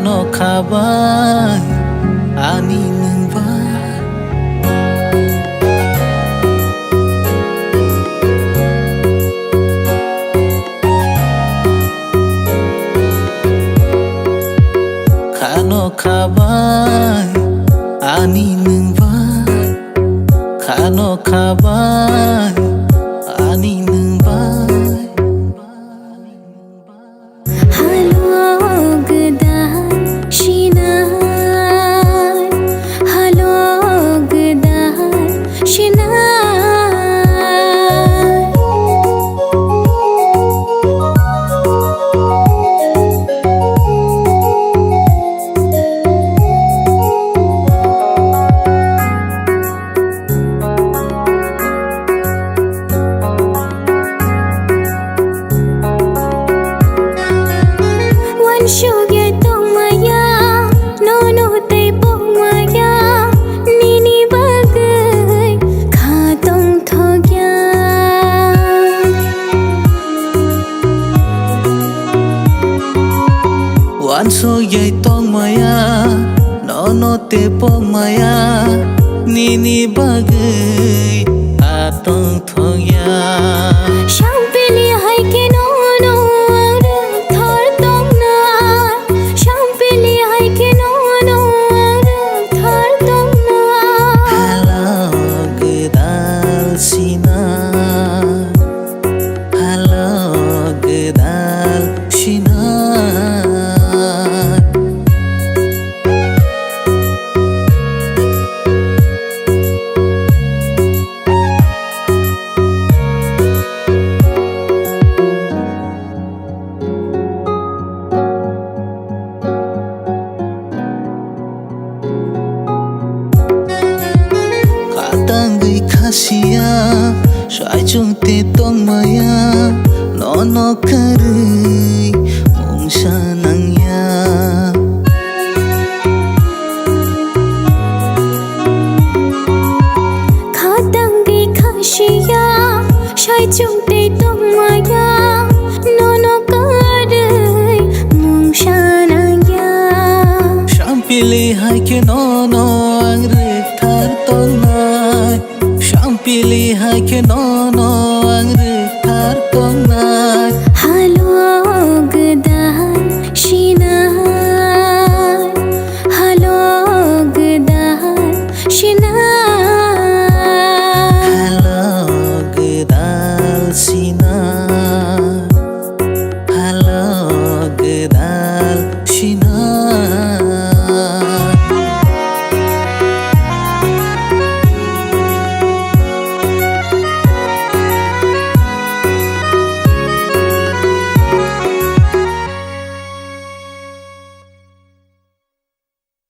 Khano khabai ani nungba Khano khabai ani nungba Khano khabai ani nungba Sugar tong maya, no te pong maya, nini bagai kha tong thogya. Wan so yai tong maya, no te pong maya, nini bagai kha tong thogya. Shampili hai ke no Tangai khasia sai chung te tong maya no karui mong sanang ya kha tangai khasia sai chung te tong maya no karui mong sanang ya shampili hai ke no ang re thar tong Shampili hai ke no ang re thar tong